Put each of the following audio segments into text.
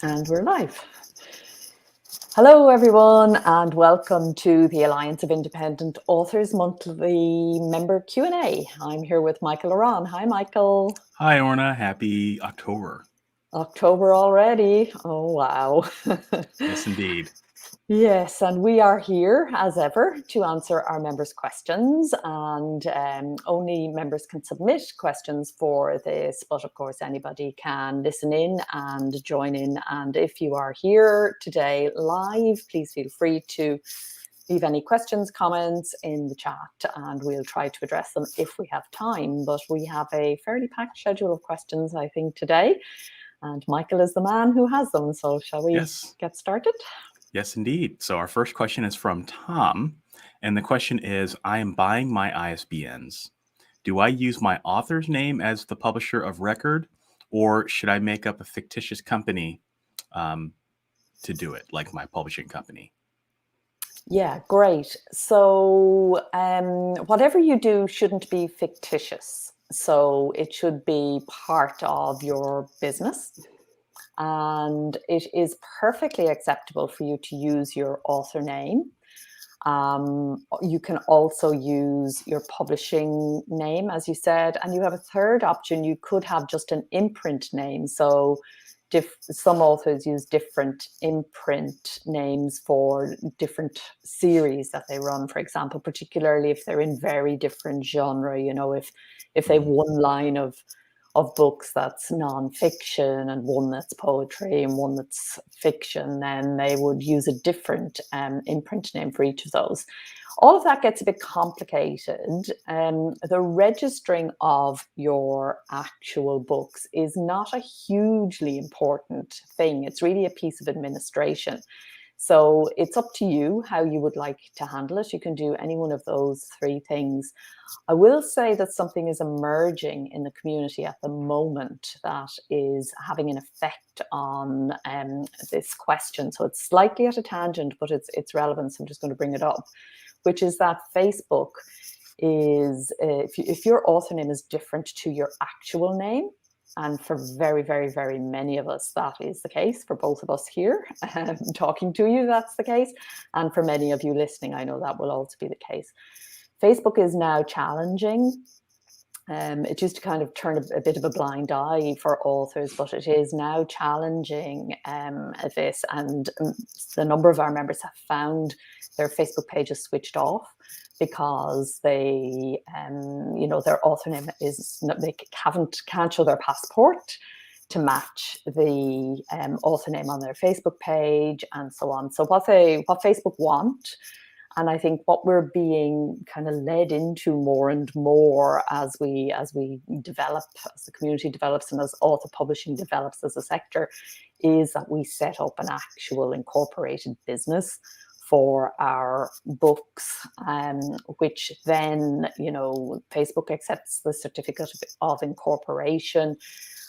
And we're live. Hello, everyone, and welcome to the Alliance of Independent Authors monthly member Q&A. I'm here with Michael La Ronn. Hi, Michael. Hi, Orna. Happy October. October already. Oh, wow. Yes, indeed. Yes, and we are here as ever to answer our members' questions, and only members can submit questions for this, but of course anybody can listen in and join in. And if you are here today live, please feel free to leave any questions, comments in the chat, and we'll try to address them if we have time. But we have a fairly packed schedule of questions, I think, today, and Michael is the man who has them. So shall we get started? Yes, indeed. So our first question is from Tom, and the question is, I am buying my ISBNs. Do I use my author's name as the publisher of record, or should I make up a fictitious company to do it, like my publishing company? Yeah, great. So whatever you do shouldn't be fictitious. So it should be part of your business. And it is perfectly acceptable for you to use your author name. You can also use your publishing name, as you said, and you have a third option. You could have just an imprint name. So some authors use different imprint names for different series that they run, for example, particularly if they're in very different genre. You know, if they have one line of books that's non-fiction and one that's poetry and one that's fiction, then they would use a different imprint name for each of those. All of that gets a bit complicated. The registering of your actual books is not a hugely important thing. It's really a piece of administration. So it's up to you how you would like to handle it. You can do any one of those three things. I will say that something is emerging in the community at the moment that is having an effect on this question. So it's slightly at a tangent, but it's relevant. So I'm just going to bring it up, which is that Facebook is, if your author name is different to your actual name, and for very, very, very many of us, that is the case. For both of us here talking to you, that's the case. And for many of you listening, I know that will also be the case. Facebook is now challenging. It used to kind of turn a bit of a blind eye for authors, but it is now challenging this. And the number of our members have found their Facebook pages switched off because they, their author name they can't show their passport to match the author name on their Facebook page and so on. So what Facebook want, and I think what we're being kind of led into more and more as we develop, as the community develops, and as author publishing develops as a sector, is that we set up an actual incorporated business for our books, which then, Facebook accepts the certificate of incorporation,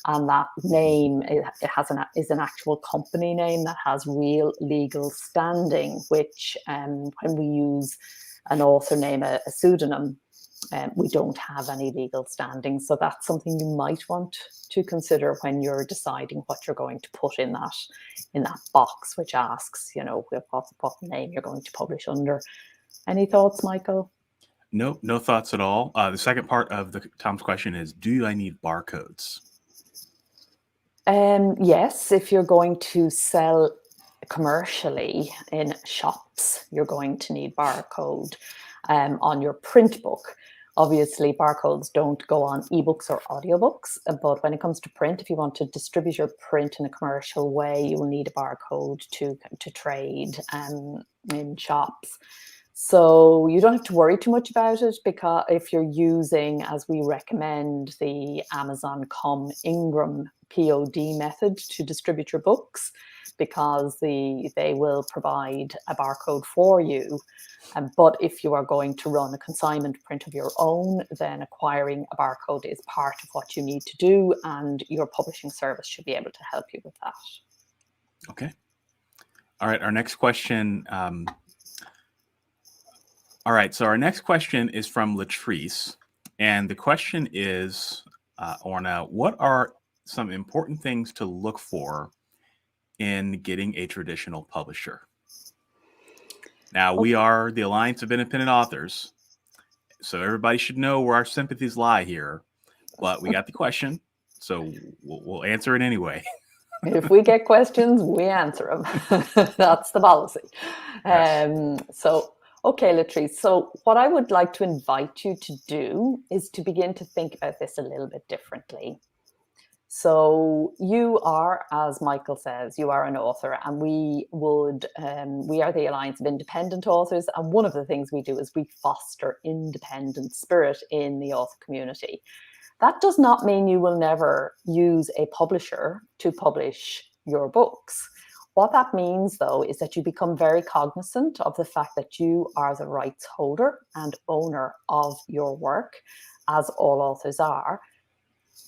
and that name is an actual company name that has real legal standing, which when we use an author name, a pseudonym, we don't have any legal standing. So that's something you might want to consider when you're deciding what you're going to put in that box, which asks, what name you're going to publish under. Any thoughts, Michael? Nope, no thoughts at all. The second part of Tom's question is, do I need barcodes? Yes, if you're going to sell commercially in shops, you're going to need barcode on your print book. Obviously, barcodes don't go on ebooks or audiobooks, but when it comes to print, if you want to distribute your print in a commercial way, you will need a barcode to trade in shops. So you don't have to worry too much about it, because if you're using, as we recommend, the Amazon Ingram POD method to distribute your books, because they will provide a barcode for you. But if you are going to run a consignment print of your own, then acquiring a barcode is part of what you need to do, and your publishing service should be able to help you with that. Okay. All right, our next question. All right, so our next question is from Latrice, and the question is, Orna, what are some important things to look for in getting a traditional publisher? Now, we are the Alliance of Independent Authors, so everybody should know where our sympathies lie here, but we got the question, so we'll answer it anyway. If we get questions, we answer them. That's the policy. Yes. Okay, Latrice. So what I would like to invite you to do is to begin to think about this a little bit differently. So you are, as Michael says, you are an author, and we are the Alliance of Independent Authors. And one of the things we do is we foster independent spirit in the author community. That does not mean you will never use a publisher to publish your books. What that means, though, is that you become very cognizant of the fact that you are the rights holder and owner of your work, as all authors are.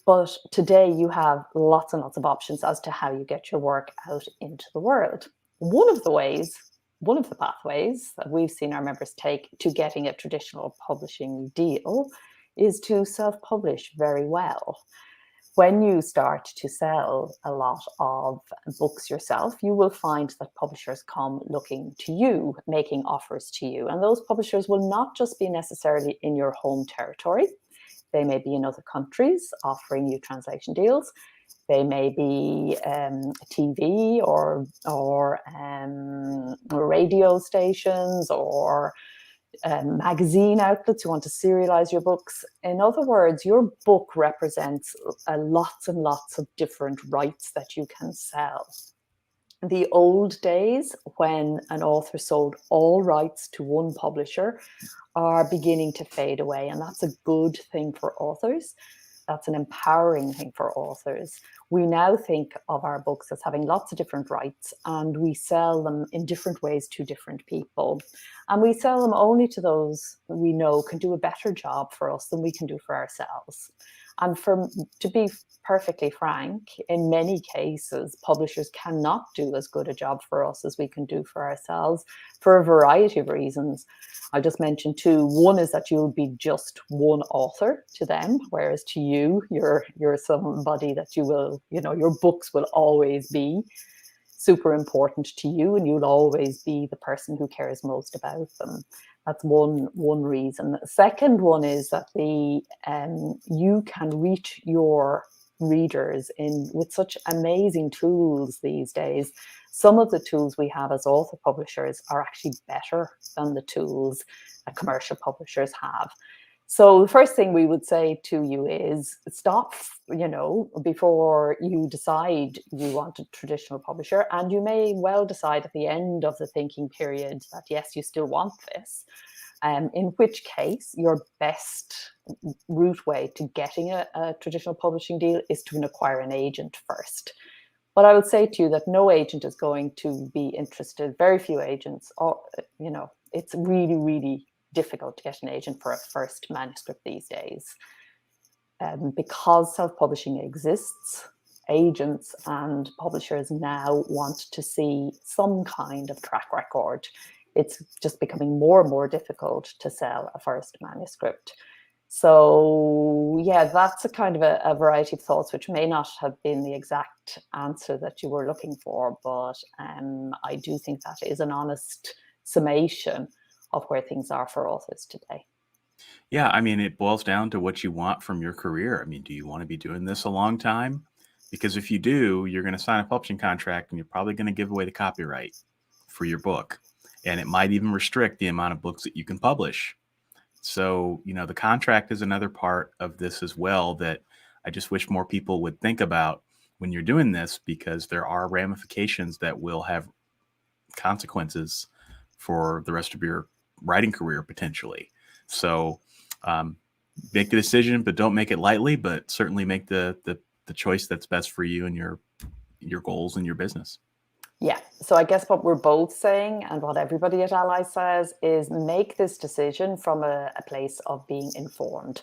But today you have lots and lots of options as to how you get your work out into the world. One of the pathways that we've seen our members take to getting a traditional publishing deal is to self-publish very well. When you start to sell a lot of books yourself, you will find that publishers come looking to you, making offers to you. And those publishers will not just be necessarily in your home territory. They may be in other countries offering you translation deals. They may be TV or radio stations or magazine outlets who want to serialize your books. In other words, your book represents lots and lots of different rights that you can sell. The old days when an author sold all rights to one publisher are beginning to fade away, and that's a good thing for authors. That's an empowering thing for authors. We now think of our books as having lots of different rights, and we sell them in different ways to different people. And we sell them only to those we know can do a better job for us than we can do for ourselves. And to be perfectly frank, in many cases, publishers cannot do as good a job for us as we can do for ourselves for a variety of reasons. I'll just mention two. One is that you'll be just one author to them, whereas to you, you're somebody that you will, your books will always be super important to you, and you'll always be the person who cares most about them. That's one reason. The second one is that you can reach your readers with such amazing tools these days. Some of the tools we have as author publishers are actually better than the tools that commercial publishers have. So the first thing we would say to you is stop, before you decide you want a traditional publisher. And you may well decide at the end of the thinking period that, yes, you still want this. In which case, your best route way to getting a traditional publishing deal is to acquire an agent first. But I would say to you that no agent is going to be interested. Very few agents, it's really, really difficult to get an agent for a first manuscript these days. Because self-publishing exists, agents and publishers now want to see some kind of track record. It's just becoming more and more difficult to sell a first manuscript. So yeah, that's a kind of a variety of thoughts, which may not have been the exact answer that you were looking for, but I do think that is an honest summation of where things are for authors today. Yeah, I mean, it boils down to what you want from your career. I mean, do you want to be doing this a long time? Because if you do, you're going to sign a publishing contract and you're probably going to give away the copyright for your book. And it might even restrict the amount of books that you can publish. So, the contract is another part of this as well that I just wish more people would think about when you're doing this, because there are ramifications that will have consequences for the rest of your writing career potentially. So make the decision, but don't make it lightly, but certainly make the choice that's best for you and your goals and your business. Yeah. So I guess what we're both saying, and what everybody at ALLi says, is make this decision from a place of being informed.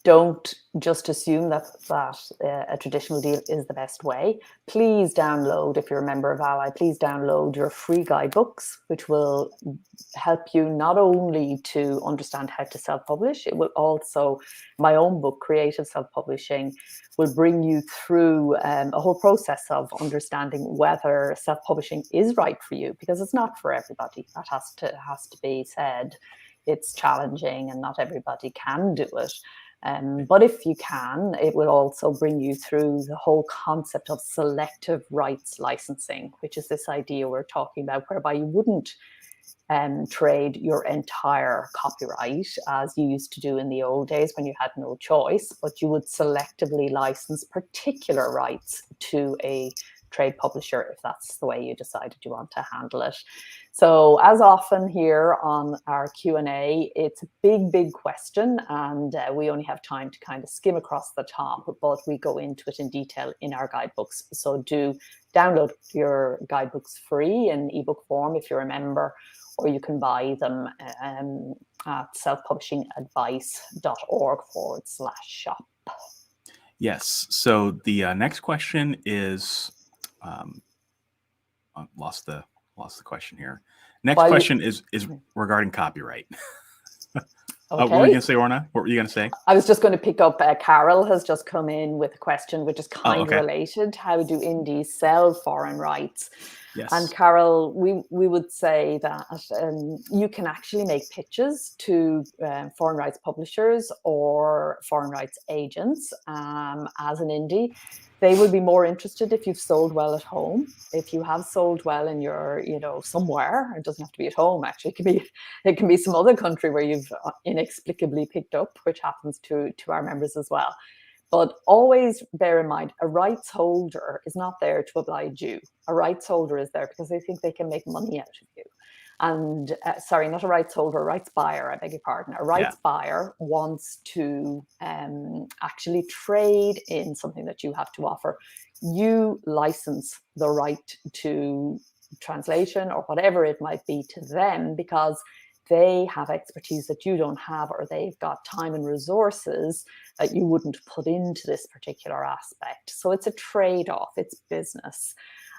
Don't just assume that a traditional deal is the best way. Please download, if you're a member of ALLi, please download your free guidebooks, which will help you not only to understand how to self-publish, it will also, my own book, Creative Self-Publishing, will bring you through a whole process of understanding whether self-publishing is right for you, because it's not for everybody. That has to be said. It's challenging and not everybody can do it. But if you can, it will also bring you through the whole concept of selective rights licensing, which is this idea we're talking about, whereby you wouldn't trade your entire copyright as you used to do in the old days when you had no choice, but you would selectively license particular rights to a trade publisher if that's the way you decided you want to handle it. So as often here on our Q&A, it's a big question, and we only have time to kind of skim across the top, but we go into it in detail in our guidebooks. So do download your guidebooks free in ebook form if you're a member, or you can buy them at selfpublishingadvice.org/shop. Yes. So the next question is, lost the question here. Next question is regarding copyright. Okay. What were you going to say, Orna? What were you going to say? I was just going to pick up, Carol has just come in with a question which is kind of related. How do indies sell foreign rights? Yes. And Carol, we would say that you can actually make pitches to foreign rights publishers or foreign rights agents as an indie. They will be more interested if you've sold well at home. If you have sold well in your, somewhere, it doesn't have to be at home, actually. It can be some other country where you've inexplicably picked up, which happens to our members as well. But always bear in mind, a rights holder is not there to oblige you. A rights holder is there because they think they can make money out of you. And sorry, not a rights holder, a rights buyer, I beg your pardon. A rights buyer wants to actually trade in something that you have to offer. You license the right to translation or whatever it might be to them because they have expertise that you don't have, or they've got time and resources that you wouldn't put into this particular aspect. So it's a trade-off, it's business.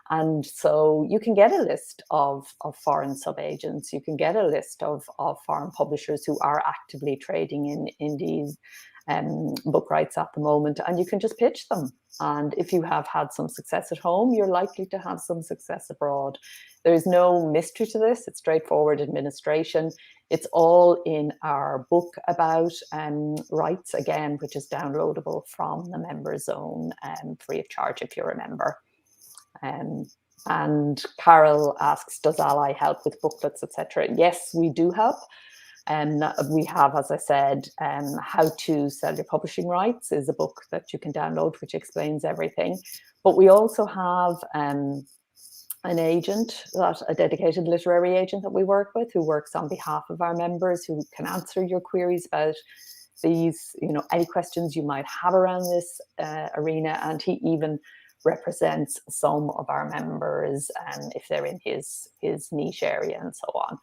And so you can get a list of foreign sub-agents, you can get a list of foreign publishers who are actively trading in these book rights at the moment, and you can just pitch them. And if you have had some success at home, you're likely to have some success abroad. There is no mystery to this. It's straightforward administration. It's all in our book about rights, again, which is downloadable from the member zone free of charge if you're a member. And Carol asks, does ALLi help with booklets, etc.? Yes, we do help. We have, as I said, How to Sell Your Publishing Rights is a book that you can download, which explains everything. But we also have an agent, a dedicated literary agent that we work with, who works on behalf of our members, who can answer your queries about these, any questions you might have around this arena. And he even represents some of our members if they're in his niche area and so on.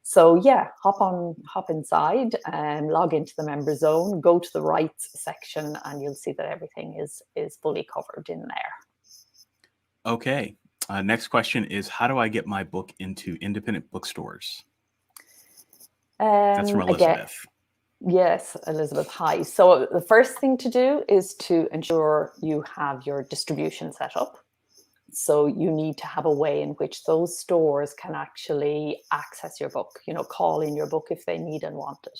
So yeah, hop inside and log into the member zone, go to the rights section, and you'll see that everything is fully covered in there. Okay. Next question is, how do I get my book into independent bookstores? That's from Elizabeth. Yes, Elizabeth, hi. So the first thing to do is to ensure you have your distribution set up. So you need to have a way in which those stores can actually access your book, call in your book if they need and want it.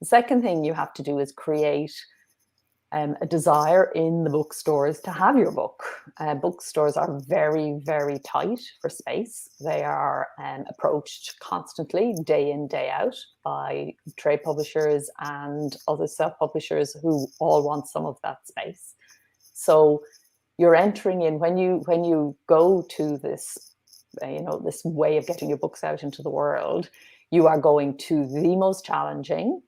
The second thing you have to do is create a desire in the bookstores to have your book. Bookstores are very, very tight for space. They are approached constantly, day in, day out, by trade publishers and other self-publishers who all want some of that space. So you're entering in, when you go to this, this way of getting your books out into the world, you are going to the most challenging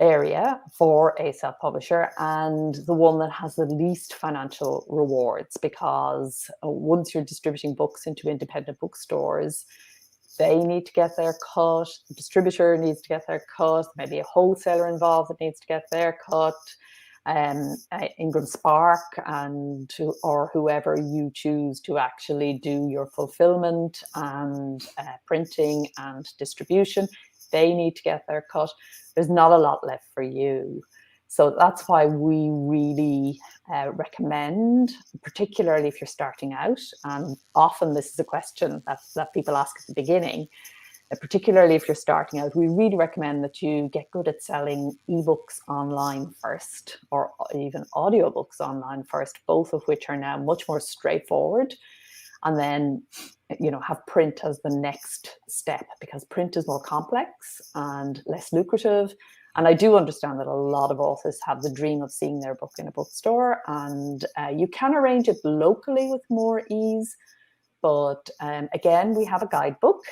area for a self-publisher and the one that has the least financial rewards, because once you're distributing books into independent bookstores, they need to get their cut, the distributor needs to get their cut, maybe a wholesaler involved that needs to get their cut, Ingram Spark or whoever you choose to actually do your fulfillment and printing and distribution, they need to get their cut. There's not a lot left for you. So that's why we really recommend, particularly if you're starting out, and often this is a question that people ask at the beginning, particularly if you're starting out, we really recommend that you get good at selling ebooks online first, or even audiobooks online first, both of which are now much more straightforward. And then, have print as the next step, because print is more complex and less lucrative. And I do understand that a lot of authors have the dream of seeing their book in a bookstore, and you can arrange it locally with more ease. But again, we have a guidebook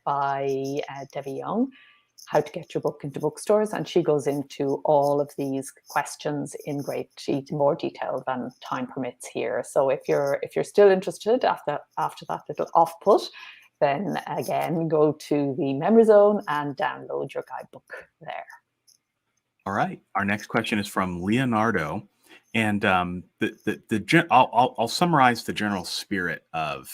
by Debbie Young, How to Get Your Book into Bookstores, and she goes into all of these questions in more detail than time permits here. So if you're still interested after that little off-put, then again, go to the Memory Zone and download your guidebook there. All right. Our next question is from Leonardo, and I'll summarize the general spirit of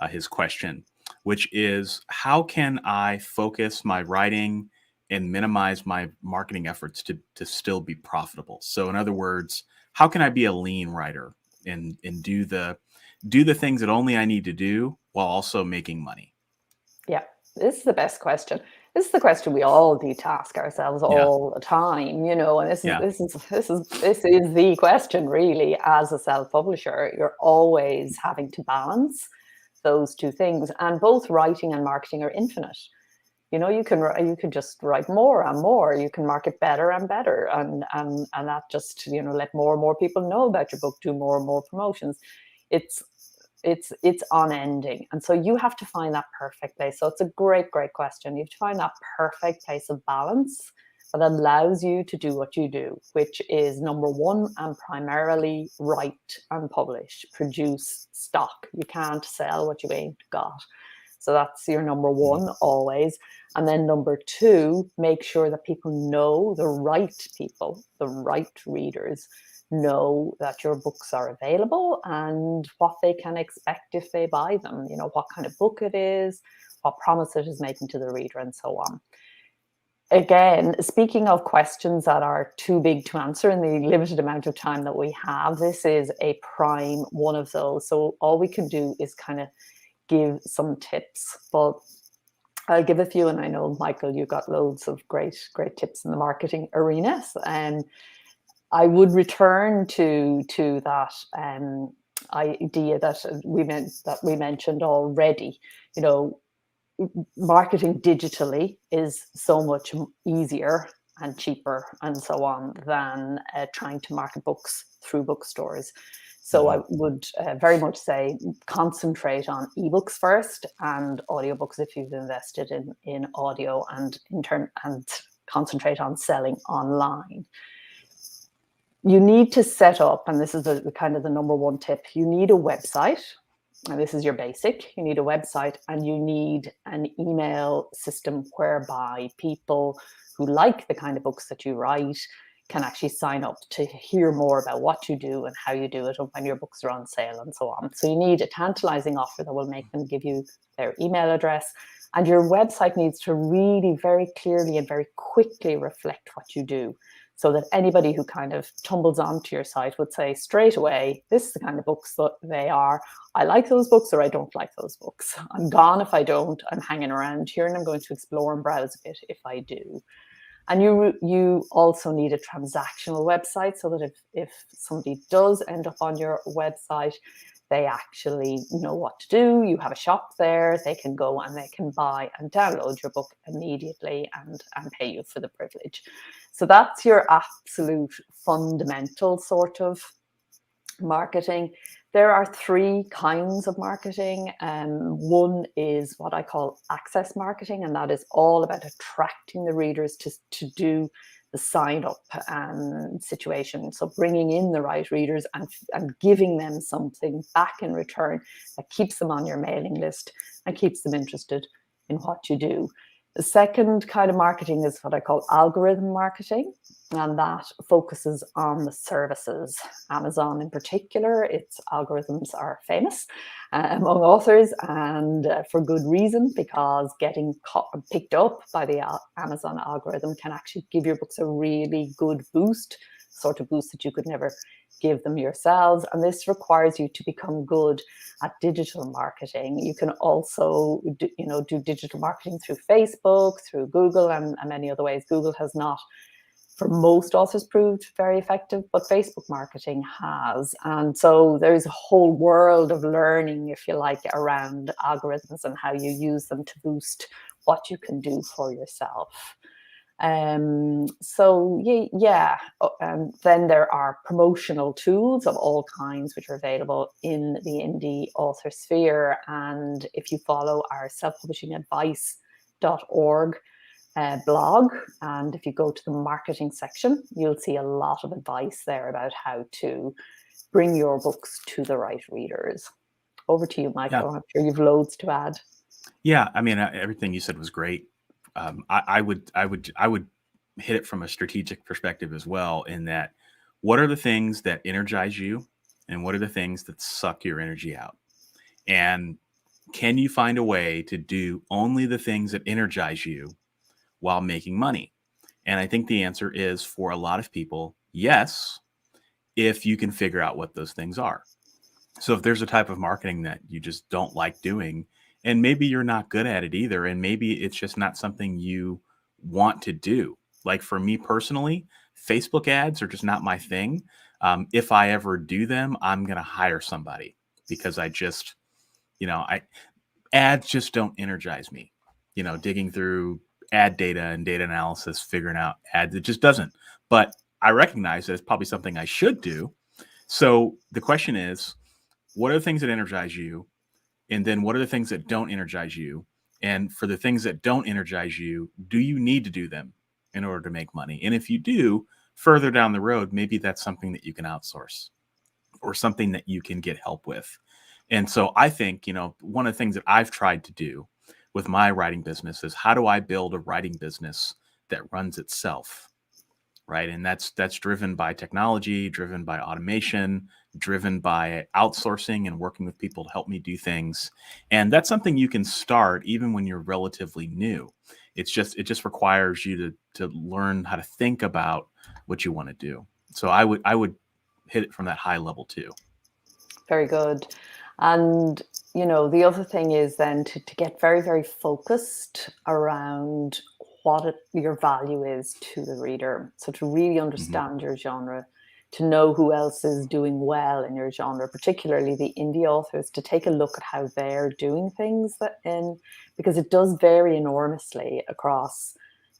his question, which is, how can I focus my writing and minimize my marketing efforts to still be profitable? So in other words, how can I be a lean writer and do the things that only I need to do while also making money? Yeah, this is the best question. This is the question we all need to ask ourselves all the time, and this is the question really. As a self-publisher, you're always having to balance those two things, and both writing and marketing are infinite. You can just write more and more, you can market better and better, and that just let more and more people know about your book, do more and more promotions. It's unending, and so you have to find that perfect place. So it's a great question. You have to find that perfect place of balance that allows you to do what you do, which is number one, and primarily write and publish, produce stock. You can't sell what you ain't got. So that's your number one always. And then number two, make sure that people know, the right people, the right readers know that your books are available and what they can expect if they buy them, what kind of book it is, what promise it is making to the reader, and so on. Again, speaking of questions that are too big to answer in the limited amount of time that we have, this is a prime one of those. So all we can do is kind of give some tips, but I'll give a few. And I know, Michael, you got loads of great tips in the marketing arena. And I would return to that idea that we mentioned already. Marketing digitally is so much easier and cheaper and so on than trying to market books through bookstores. So I would very much say concentrate on ebooks first, and audiobooks if you've invested in audio, and concentrate on selling online. You need to set up, and this is the kind of the number one tip, you need a website. And this is your basic. You need a website, and you need an email system whereby people who like the kind of books that you write can actually sign up to hear more about what you do and how you do it, and when your books are on sale and so on. So you need a tantalizing offer that will make them give you their email address. And your website needs to really very clearly and very quickly reflect what you do, so that anybody who kind of tumbles onto your site would say straight away, this is the kind of books that they are. I like those books, or I don't like those books. I'm gone if I don't. I'm hanging around here, and I'm going to explore and browse a bit if I do. And you also need a transactional website, so that if somebody does end up on your website, they actually know what to do. You have a shop there, they can go and they can buy and download your book immediately and pay you for the privilege. So that's your absolute fundamental sort of marketing. There are three kinds of marketing. One is what I call access marketing, and that is all about attracting the readers to do the sign up situation. So bringing in the right readers and giving them something back in return that keeps them on your mailing list and keeps them interested in what you do. The second kind of marketing is what I call algorithm marketing, and that focuses on the services. Amazon in particular, its algorithms are famous among authors, and for good reason, because getting picked up by the Amazon algorithm can actually give your books a really good boost, sort of boost that you could never give them yourselves. And this requires you to become good at digital marketing. You can also do digital marketing through Facebook, through Google, and many other ways. Google has not, for most authors, proved very effective, but Facebook marketing has. And so there's a whole world of learning, if you like, around algorithms and how you use them to boost what you can do for yourself. So yeah. And then there are promotional tools of all kinds which are available in the indie author sphere. And if you follow our self-publishingadvice.org blog, and if you go to the marketing section, you'll see a lot of advice there about how to bring your books to the right readers. Over to you, Michael. Yeah. I'm sure you've loads to add. Yeah, I mean, everything you said was great. I would hit it from a strategic perspective as well, in that what are the things that energize you and what are the things that suck your energy out? And can you find a way to do only the things that energize you while making money? And I think the answer is, for a lot of people, yes, if you can figure out what those things are. So if there's a type of marketing that you just don't like doing, and maybe you're not good at it either, and maybe it's just not something you want to do. Like for me personally, Facebook ads are just not my thing. If I ever do them, I'm going to hire somebody, because I just, ads just don't energize me. Digging through ad data and data analysis, figuring out ads, it just doesn't. But I recognize that it's probably something I should do. So the question is, what are the things that energize you? And then what are the things that don't energize you? And for the things that don't energize you, do you need to do them in order to make money? And if you do, further down the road, maybe that's something that you can outsource or something that you can get help with. And so I think, one of the things that I've tried to do with my writing business is, how do I build a writing business that runs itself? Right. And that's driven by technology, driven by automation, driven by outsourcing and working with people to help me do things. And that's something you can start even when you're relatively new. It just requires you to learn how to think about what you want to do. So I would hit it from that high level too. Very good. And the other thing is then to get very, very focused around what your value is to the reader. So to really understand your genre, to know who else is doing well in your genre, particularly the indie authors, to take a look at how they're doing things because it does vary enormously across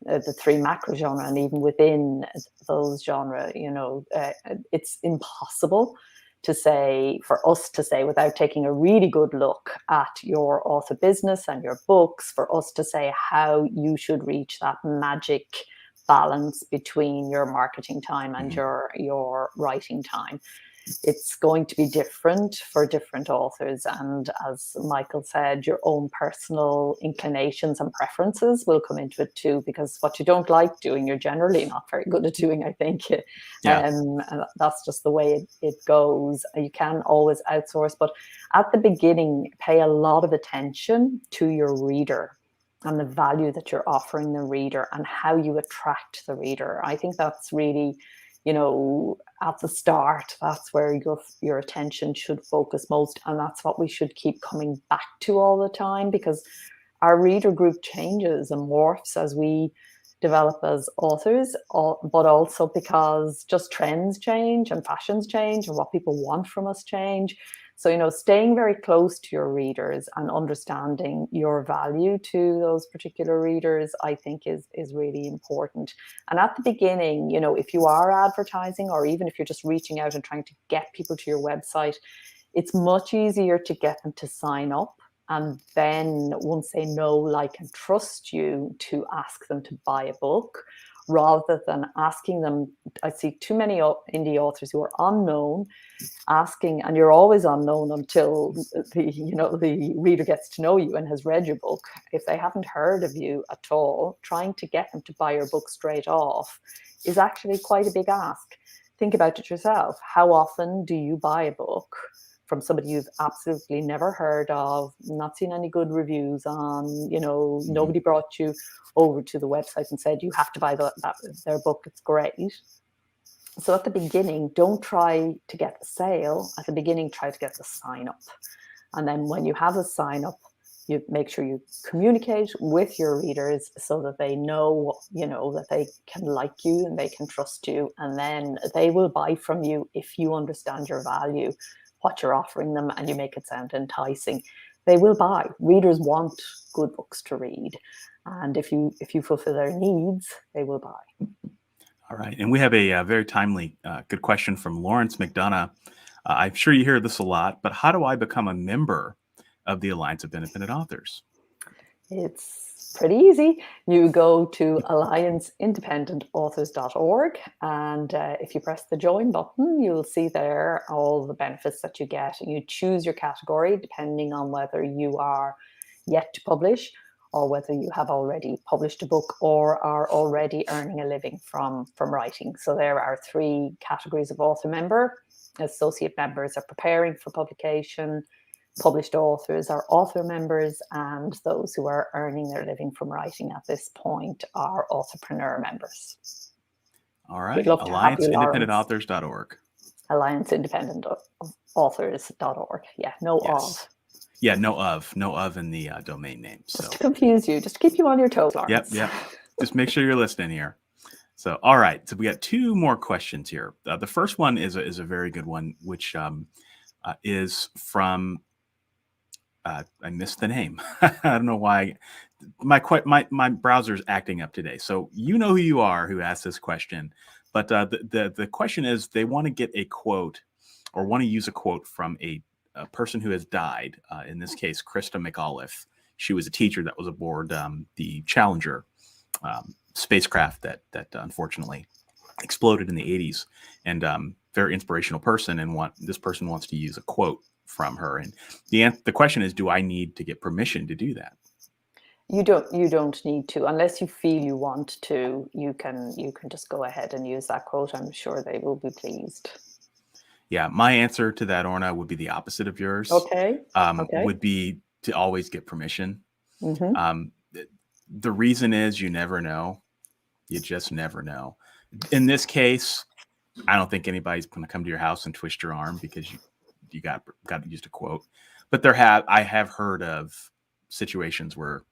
the three macro genre, and even within those genre, it's impossible for us to say, without taking a really good look at your author business and your books, for us to say how you should reach that magic balance between your marketing time and your writing time. It's going to be different for different authors. And as Michael said, your own personal inclinations and preferences will come into it too, because what you don't like doing, you're generally not very good at doing, I think. Yeah. And that's just the way it goes. You can always outsource, but at the beginning, pay a lot of attention to your reader and the value that you're offering the reader and how you attract the reader. I think that's really, at the start, that's where your attention should focus most. And that's what we should keep coming back to all the time, because our reader group changes and morphs as we develop as authors, but also because just trends change and fashions change and what people want from us change. So, staying very close to your readers and understanding your value to those particular readers, I think is really important. And at the beginning, if you are advertising, or even if you're just reaching out and trying to get people to your website, it's much easier to get them to sign up. And then once they know, like, and trust you, to ask them to buy a book, rather than asking them. I see too many indie authors who are unknown asking, and you're always unknown until the reader gets to know you and has read your book. If they haven't heard of you at all, trying to get them to buy your book straight off is actually quite a big ask. Think about it yourself. How often do you buy a book from somebody you've absolutely never heard of, not seen any good reviews on, nobody brought you over to the website and said you have to buy their book, it's great. So at the beginning, don't try to get the sale. At the beginning, try to get the sign up. And then when you have a sign up, you make sure you communicate with your readers so that they know, that they can like you and they can trust you. And then they will buy from you if you understand your value, what you're offering them, and you make it sound enticing. They will buy. Readers want good books to read. And if you fulfill their needs, they will buy. All right. And we have a very timely, good question from Lawrence McDonough. I'm sure you hear this a lot, but how do I become a member of the Alliance of Independent Authors? It's pretty easy. You go to allianceindependentauthors.org, and if you press the join button, you'll see there all the benefits that you get. And you choose your category depending on whether you are yet to publish or whether you have already published a book or are already earning a living from writing. So there are 3 categories of author member. Associate members are preparing for publication. Published authors are author members, and those who are earning their living from writing at this point are authorpreneur members. All right. AllianceIndependentAuthors.org. AllianceIndependentAuthors.org. Yeah, no yes. of. Yeah, no of in the domain name. Just to confuse you, just to keep you on your toes, Lawrence. Yep. Just make sure you're listening here. So, all right. So we got 2 more questions here. The first one is a very good one, which is from. I missed the name. I don't know why. My browser's acting up today. So you know who you are who asked this question. But the question is, they want to get a quote or want to use a quote from a person who has died. In this case, Krista McAuliffe. She was a teacher that was aboard the Challenger spacecraft that unfortunately exploded in the 80s, and very inspirational person. And this person wants to use a quote from her. And the question is, do I need to get permission to do that? You don't need to, unless you feel you want to. You can just go ahead and use that quote. I'm sure they will be pleased. Yeah, my answer to that, Orna, would be the opposite of yours. Okay. Would be to always get permission. Mm-hmm. The reason is you never know. You just never know. In this case, I don't think anybody's going to come to your house and twist your arm because you got used a quote. But I have heard of situations where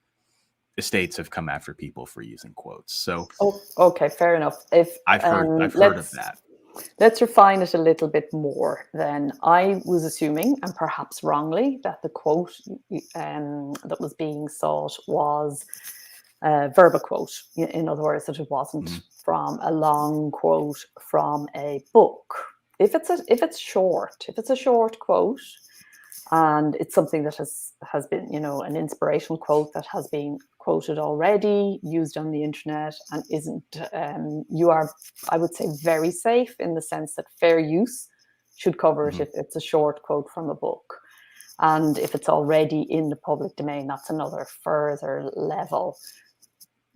estates have come after people for using quotes. So okay, fair enough. If I've heard of that. Let's refine it a little bit more. Then I was assuming, and perhaps wrongly, that the quote that was being sought was a verbal quote. In other words, that it wasn't from a long quote from a book. If it's a short quote, and it's something that has been, an inspirational quote that has been quoted already, used on the internet, and isn't, you are, I would say, very safe in the sense that fair use should cover it if it's a short quote from a book. And if it's already in the public domain, that's another further level.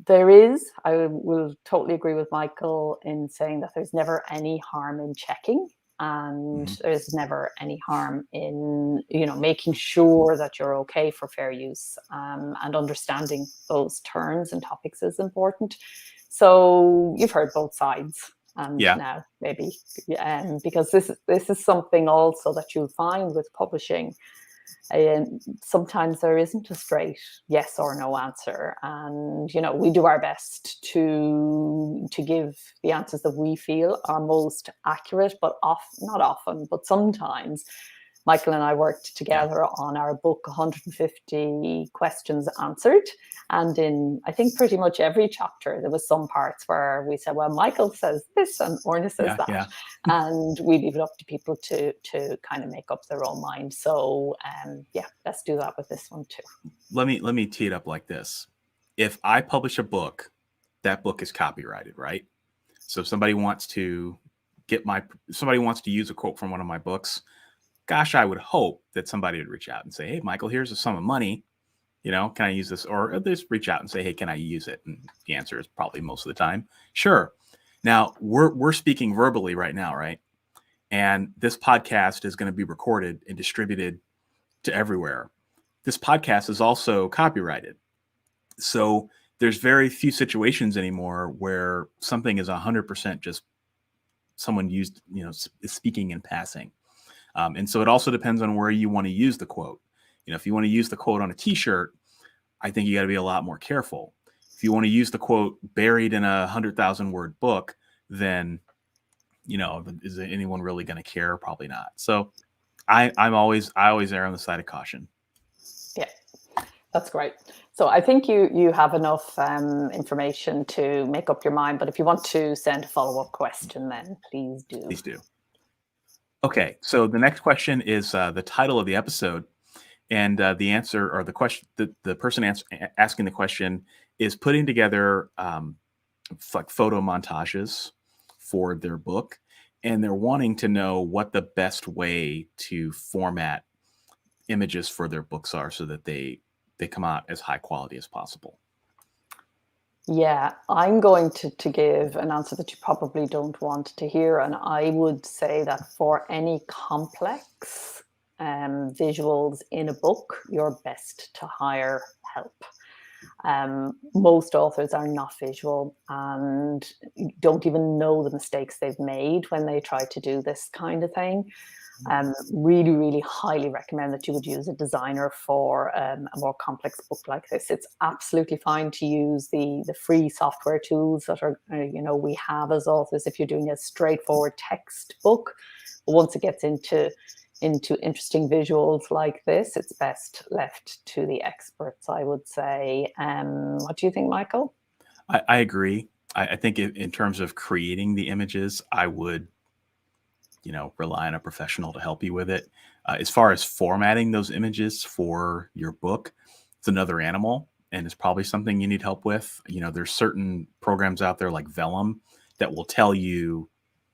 I will totally agree with Michael in saying that there's never any harm in checking. And there's never any harm in, making sure that you're okay for fair use, and understanding those terms and topics is important. So you've heard both sides, and now maybe, because this is something also that you'll find with publishing. Sometimes there isn't a straight yes or no answer, and we do our best to give the answers that we feel are most accurate, but not often, but sometimes. Michael and I worked together on our book, 150 Questions Answered. And in, I think, pretty much every chapter, there was some parts where we said, well, Michael says this and Orna says that. Yeah. And we leave it up to people to kind of make up their own mind. So, let's do that with this one too. Let me tee it up like this. If I publish a book that book is copyrighted, right? So if somebody wants to use a quote from one of my books, gosh, I would hope that somebody would reach out and say, hey, Michael, here's a sum of money. Can I use this? Or just reach out and say, hey, can I use it? And the answer is probably most of the time, sure. Now we're speaking verbally right now, right? And this podcast is going to be recorded and distributed to everywhere. This podcast is also copyrighted. So there's very few situations anymore where something is 100% just someone used, is speaking in passing. And so it also depends on where you want to use the quote. If you want to use the quote on a t-shirt, I think you got to be a lot more careful. If you want to use the quote buried in a 100,000 word book, then, is anyone really going to care? Probably not. So I always err on the side of caution. Yeah, that's great. So I think you have enough information to make up your mind, but if you want to send a follow-up question, then please do. Please do. Okay, so the next question is the title of the episode, and the answer, or the question, the person asking the question is putting together like photo montages for their book, and they're wanting to know what the best way to format images for their books are so that they come out as high quality as possible. Yeah, I'm going to give an answer that you probably don't want to hear. And I would say that for any complex visuals in a book, you're best to hire help. Most authors are not visual and don't even know the mistakes they've made when they try to do this kind of thing. Really, really highly recommend that you would use a designer for a more complex book like this. It's absolutely fine to use the free software tools that are, we have as authors if you're doing a straightforward text book. But once it gets into interesting visuals like this, it's best left to the experts, I would say. What do you think, Michael? I agree. I think in terms of creating the images, I would rely on a professional to help you with it. As far as formatting those images for your book, it's another animal, and it's probably something you need help with. There's certain programs out there like Vellum that will tell you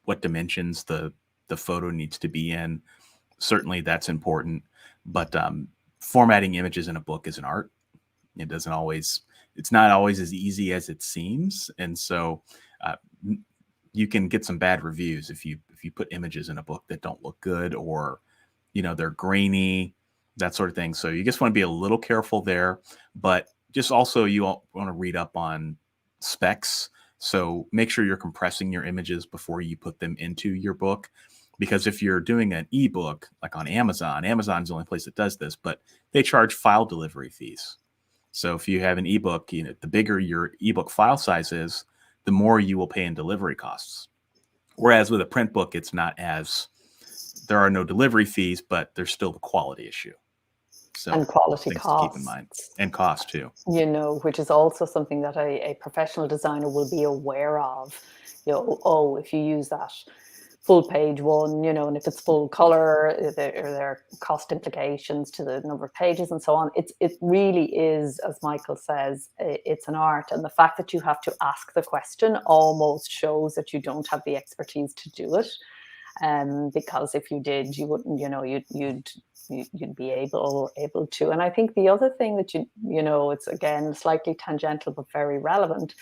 what dimensions the photo needs to be in. Certainly that's important, but formatting images in a book is an art. It's not always as easy as it seems. And so you can get some bad reviews if you put images in a book that don't look good, or they're grainy, that sort of thing. So you just want to be a little careful there, but just also you want to read up on specs. So make sure you're compressing your images before you put them into your book, because if you're doing an ebook like on Amazon's the only place that does this, but they charge file delivery fees. So if you have an ebook, the bigger your ebook file size is, the more you will pay in delivery costs. Whereas with a print book, there are no delivery fees, but there's still the quality issue. So and quality costs. To keep in mind, and cost too. Which is also something that a professional designer will be aware of. If you use that full page one, and if it's full color, there are cost implications to the number of pages and so on. It really is, as Michael says, it's an art. And the fact that you have to ask the question almost shows that you don't have the expertise to do it. Because if you did, you wouldn't, you'd be able to. And I think the other thing that it's again slightly tangential but very relevant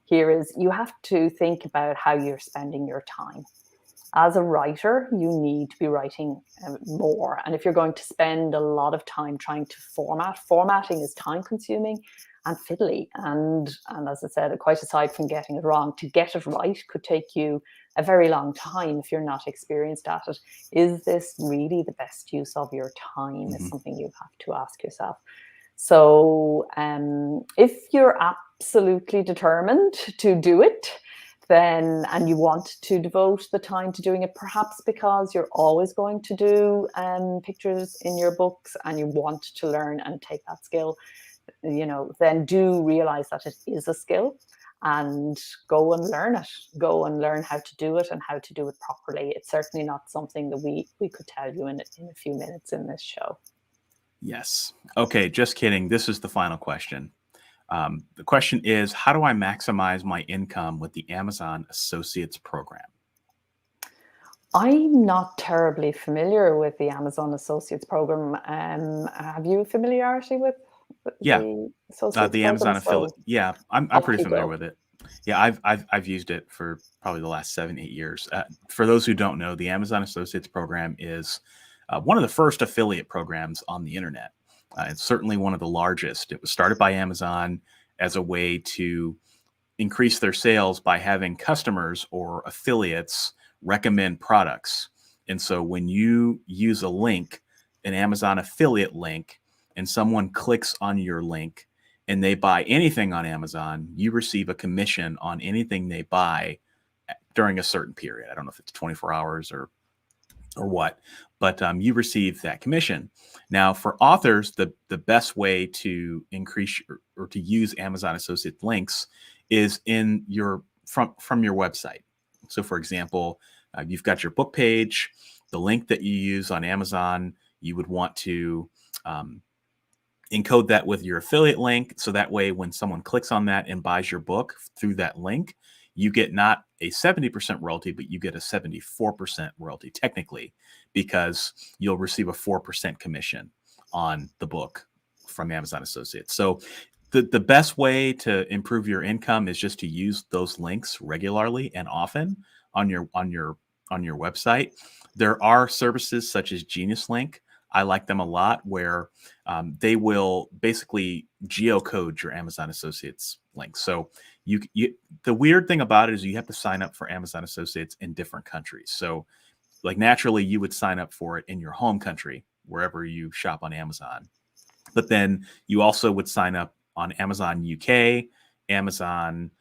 here is you have to think about how you're spending your time. As a writer, you need to be writing more. And if you're going to spend a lot of time trying to formatting is time consuming and fiddly. And as I said, quite aside from getting it wrong, to get it right could take you a very long time if you're not experienced at it. Is this really the best use of your time is something you have to ask yourself. So if you're absolutely determined to do it, and you want to devote the time to doing it, perhaps because you're always going to do pictures in your books and you want to learn and take that skill, then do realize that it is a skill and go and learn it. Go and learn how to do it and how to do it properly. It's certainly not something that we could tell you in a few minutes in this show. Yes. Okay, just kidding. This is the final question. The question is, how do I maximize my income with the Amazon Associates program? I'm not terribly familiar with the Amazon Associates program. Have you familiarity with Yeah, the Associates the program? Amazon affiliate. So Yeah, I'm off pretty you familiar go. with it. Yeah, I've used it for probably the last 7-8 years. For those who don't know, the Amazon Associates program is one of the first affiliate programs on the internet. It's certainly one of the largest. It was started by Amazon as a way to increase their sales by having customers or affiliates recommend products. And so when you use a link, an Amazon affiliate link, and someone clicks on your link and they buy anything on Amazon, you receive a commission on anything they buy during a certain period. I don't know if it's 24 hours or what, but you receive that commission. Now, for authors, the best way to increase or to use Amazon Associate links is in your from your website. So, for example, you've got your book page, the link that you use on Amazon. You would want to encode that with your affiliate link, so that way when someone clicks on that and buys your book through that link, you get not a 70% royalty, but you get a 74% royalty technically, because you'll receive a 4% commission on the book from Amazon Associates. So the best way to improve your income is just to use those links regularly and often on your website. There are services such as Genius Link. I like them a lot, where they will basically geocode your Amazon Associates link. So the weird thing about it is you have to sign up for Amazon Associates in different countries. So like naturally you would sign up for it in your home country, wherever you shop on Amazon. But then you also would sign up on Amazon UK, Amazon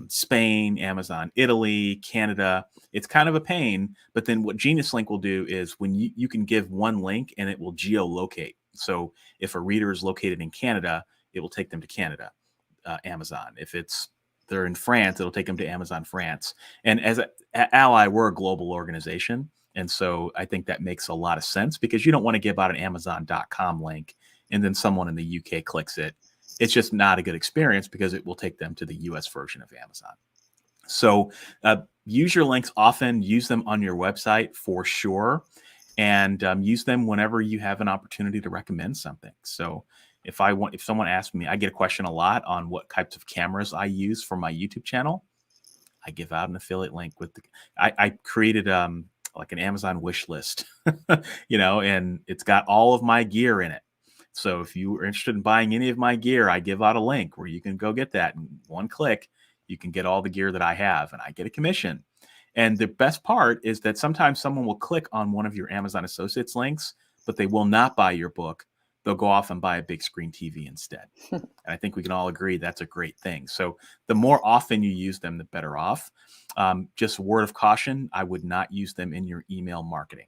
Spain, Amazon Italy, Canada. It's kind of a pain. But then what Genius Link will do is when you can give one link and it will geolocate. So if a reader is located in Canada, it will take them to Canada, Amazon. If they're in France, it'll take them to Amazon France. And at ALLi, we're a global organization. And so I think that makes a lot of sense, because you don't want to give out an Amazon.com link and then someone in the UK clicks it. It's just not a good experience, because it will take them to the US version of Amazon. So use your links often, use them on your website for sure, and use them whenever you have an opportunity to recommend something. So if someone asks me, I get a question a lot on what types of cameras I use for my YouTube channel. I give out an affiliate link with I created like an Amazon wish list, and it's got all of my gear in it. So if you are interested in buying any of my gear, I give out a link where you can go get that. In one click, you can get all the gear that I have, and I get a commission. And the best part is that sometimes someone will click on one of your Amazon Associates links, but they will not buy your book. They'll go off and buy a big screen TV instead. And I think we can all agree that's a great thing. So the more often you use them, the better off. Just word of caution, I would not use them in your email marketing,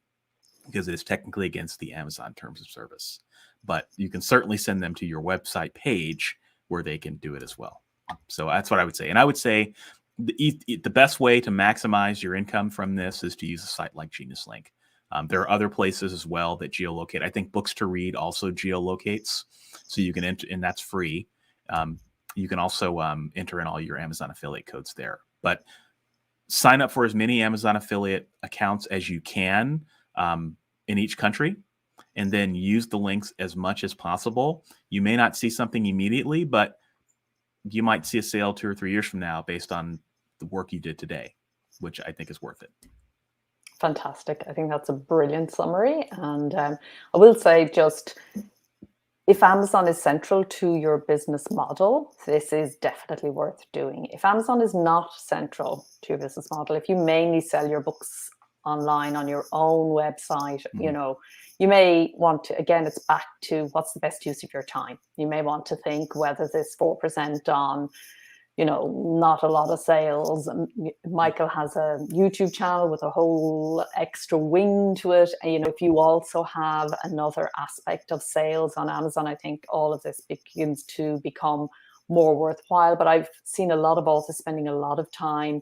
because it is technically against the Amazon terms of service. But you can certainly send them to your website page where they can do it as well. So that's what I would say. And I would say the best way to maximize your income from this is to use a site like Genius Link. There are other places as well that geolocate. I think Books to Read also geolocates, so you can enter, and that's free. You can also enter in all your Amazon affiliate codes there. But sign up for as many Amazon affiliate accounts as you can in each country, and then use the links as much as possible. You may not see something immediately, but you might see a sale 2 or 3 years from now based on the work you did today, which I think is worth it. Fantastic. I think that's a brilliant summary. And I will say, just if Amazon is central to your business model, this is definitely worth doing. If Amazon is not central to your business model, if you mainly sell your books online on your own website, you may want to, again, it's back to what's the best use of your time. You may want to think whether this 4% on, not a lot of sales. Michael has a YouTube channel with a whole extra wing to it. If you also have another aspect of sales on Amazon, I think all of this begins to become more worthwhile. But I've seen a lot of authors spending a lot of time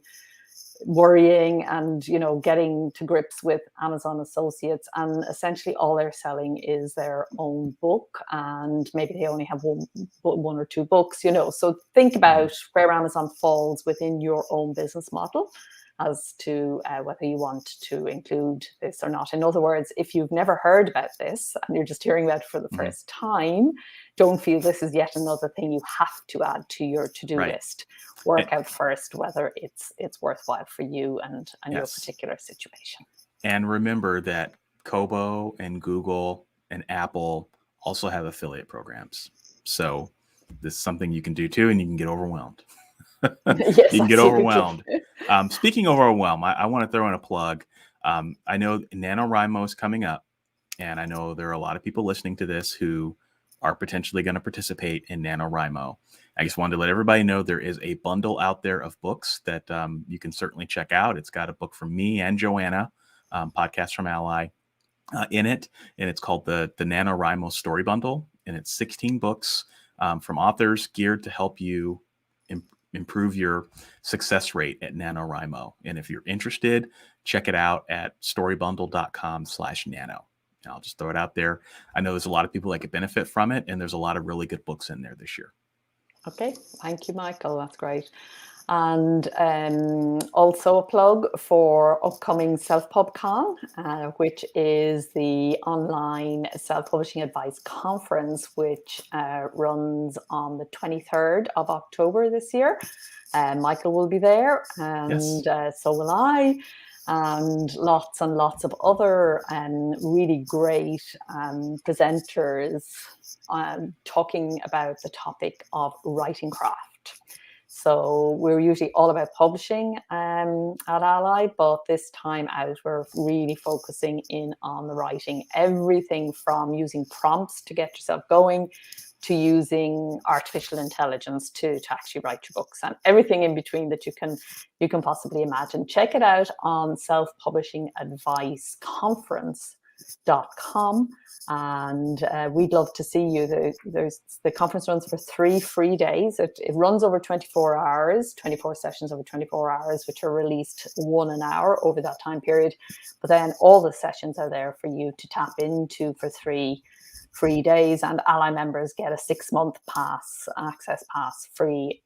worrying and, you know, getting to grips with Amazon associates, and essentially all they're selling is their own book, and maybe they only have one or two books, you know. So think about where Amazon falls within your own business model as to whether you want to include this or not. In other words, if you've never heard about this and you're just hearing about it for the first time, don't feel this is yet another thing you have to add to your to-do list. Work out first whether it's worthwhile for you and your particular situation. And remember that Kobo and Google and Apple also have affiliate programs. So this is something you can do too, and you can get overwhelmed. Yes, you can get overwhelmed. Speaking of overwhelm, I want to throw in a plug. I know NaNoWriMo is coming up, and I know there are a lot of people listening to this who are potentially going to participate in NaNoWriMo. I just wanted to let everybody know there is a bundle out there of books that you can certainly check out. It's got a book from me and Joanna, podcast from ALLi, in it, and it's called the NaNoWriMo Story Bundle, and it's 16 books from authors geared to help you improve your success rate at NaNoWriMo. And if you're interested, check it out at storybundle.com/nano. And I'll just throw it out there. I know there's a lot of people that could benefit from it, and there's a lot of really good books in there this year. Okay, thank you, Michael. That's great. And also a plug for upcoming Self-PubCon, which is the online self-publishing advice conference, which runs on the 23rd of October this year. Michael will be there, and so will I, and lots of other really great presenters talking about the topic of writing craft. So we're usually all about publishing at ALLi, but this time out, we're really focusing in on the writing. Everything from using prompts to get yourself going, to using artificial intelligence to actually write your books, and everything in between that you can possibly imagine. Check it out on selfpublishingadviceconference.com, and we'd love to see you. The conference runs for 3 free days. It runs over 24 hours, 24 sessions over 24 hours, which are released 1 an hour over that time period. But then all the sessions are there for you to tap into for 3 free days, and ALLi members get a 6-month pass, access pass, free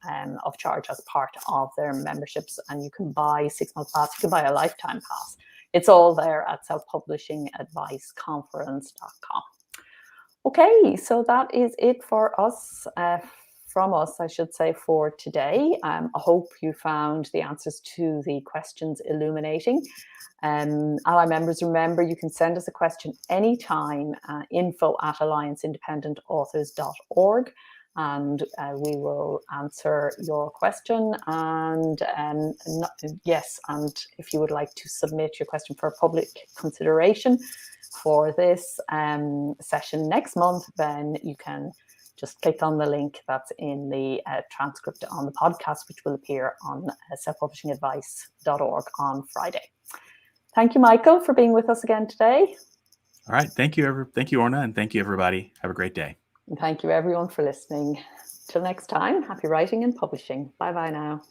of charge as part of their memberships. And you can buy a 6-month pass, you can buy a lifetime pass. It's all there at selfpublishingadviceconference.com. Okay, so that is it for us, from us, I should say, for today. I hope you found the answers to the questions illuminating. ALLi members, remember, you can send us a question anytime, info@allianceindependentauthors.org, and we will answer your question. And yes, and if you would like to submit your question for public consideration for this session next month, then you can just click on the link that's in the transcript on the podcast, which will appear on selfpublishingadvice.org on Friday. Thank you, Michael, for being with us again today. All right. Thank you, Orna, and thank you, everybody. Have a great day. And thank you, everyone, for listening. Till next time, happy writing and publishing. Bye-bye now.